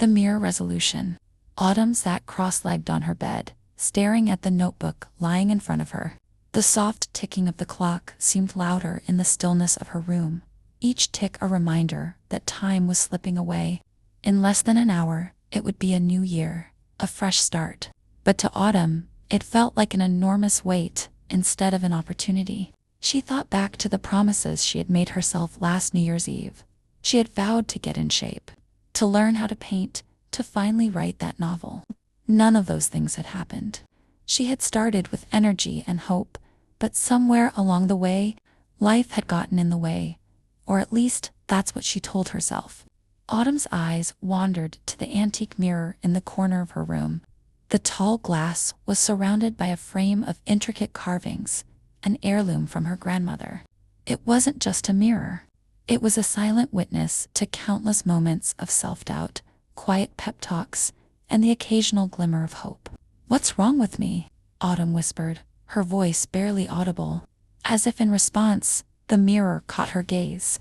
The mirror resolution. Autumn sat cross-legged on her bed, staring at the notebook lying in front of her. The soft ticking of the clock seemed louder in the stillness of her room, each tick a reminder that time was slipping away. In less than an hour, it would be a new year, a fresh start. But to Autumn, it felt like an enormous weight instead of an opportunity. She thought back to the promises she had made herself last New Year's Eve. She had vowed to get in shape, to learn how to paint, to finally write that novel. None of those things had happened. She had started with energy and hope, but somewhere along the way, life had gotten in the way. Or at least, that's what she told herself. Autumn's eyes wandered to the antique mirror in the corner of her room. The tall glass was surrounded by a frame of intricate carvings, an heirloom from her grandmother. It wasn't just a mirror. It was a silent witness to countless moments of self-doubt, quiet pep talks, and the occasional glimmer of hope. "What's wrong with me?" Autumn whispered, her voice barely audible. As if in response, the mirror caught her gaze.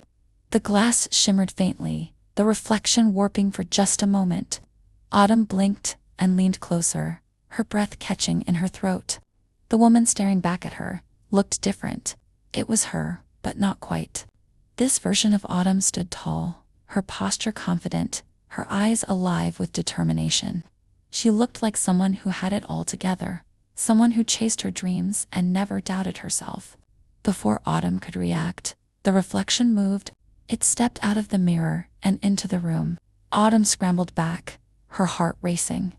The glass shimmered faintly, the reflection warping for just a moment. Autumn blinked and leaned closer, her breath catching in her throat. The woman staring back at her looked different. It was her, but not quite. This version of Autumn stood tall, her posture confident, her eyes alive with determination. She looked like someone who had it all together, someone who chased her dreams and never doubted herself. Before Autumn could react, the reflection moved. It stepped out of the mirror and into the room. Autumn scrambled back, her heart racing.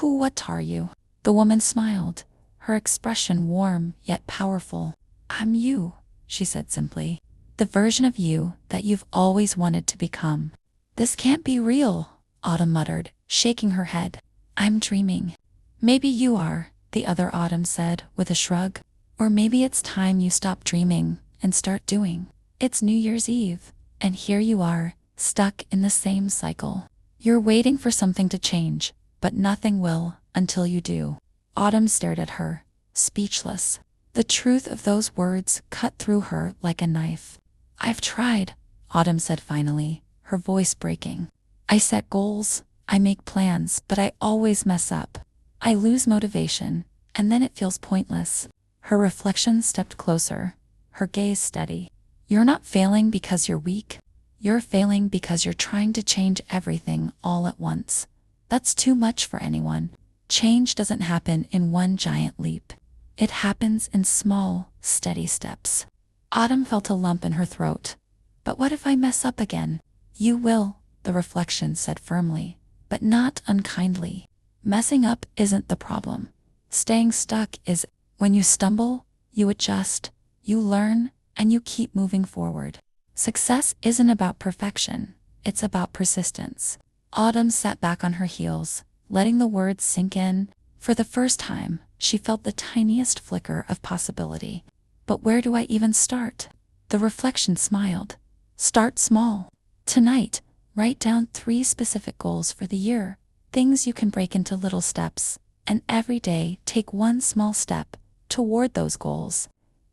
What are you?" The woman smiled, her expression warm yet powerful. "I'm you," she said simply. "The version of you that you've always wanted to become." "This can't be real," Autumn muttered, shaking her head. "I'm dreaming." "Maybe you are," the other Autumn said with a shrug. "Or maybe it's time you stop dreaming and start doing. It's New Year's Eve, and here you are, stuck in the same cycle. You're waiting for something to change, but nothing will until you do." Autumn stared at her, speechless. The truth of those words cut through her like a knife. "I've tried," Autumn said finally, her voice breaking. "I set goals, I make plans, but I always mess up. I lose motivation, and then it feels pointless." Her reflection stepped closer, her gaze steady. "You're not failing because you're weak. You're failing because you're trying to change everything all at once. That's too much for anyone. Change doesn't happen in one giant leap. It happens in small, steady steps." Autumn felt a lump in her throat. "But what if I mess up again?" "You will," the reflection said firmly, but not unkindly. "Messing up isn't the problem. Staying stuck is. When you stumble, you adjust, you learn, and you keep moving forward. Success isn't about perfection, it's about persistence." Autumn sat back on her heels, letting the words sink in. For the first time, she felt the tiniest flicker of possibility. "But where do I even start?" The reflection smiled. "Start small. Tonight, write down 3 specific goals for the year, things you can break into little steps, and every day take one small step toward those goals.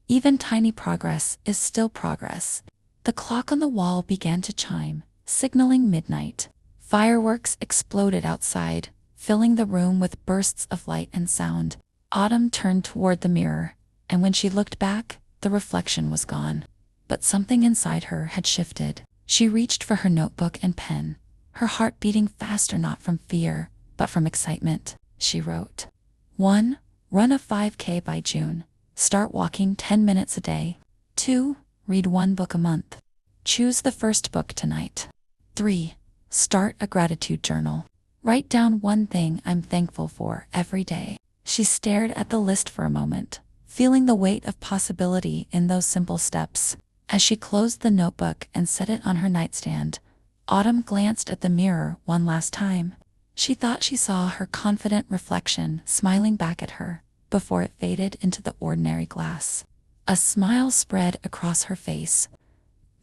Even tiny progress is still progress." The clock on the wall began to chime, signaling midnight. Fireworks exploded outside, filling the room with bursts of light and sound. Autumn turned toward the mirror, and when she looked back, the reflection was gone. But something inside her had shifted. She reached for her notebook and pen, her heart beating faster not from fear, but from excitement. She wrote, 1. Run a 5K by June. Start walking 10 minutes a day. 2. Read 1 book a month. Choose the first book tonight. 3. Start a gratitude journal. Write down one thing I'm thankful for every day. She stared at the list for a moment, feeling the weight of possibility in those simple steps. As she closed the notebook and set it on her nightstand, Autumn glanced at the mirror one last time. She thought she saw her confident reflection smiling back at her before it faded into the ordinary glass. A smile spread across her face.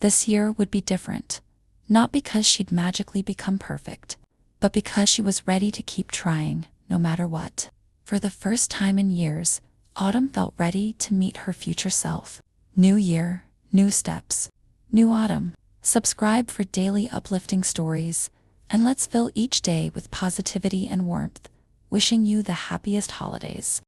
This year would be different, not because she'd magically become perfect, but because she was ready to keep trying, no matter what. For the first time in years, Autumn felt ready to meet her future self. New year, new steps, new Autumn. Subscribe for daily uplifting stories, And let's fill each day with positivity and warmth. Wishing you the happiest holidays.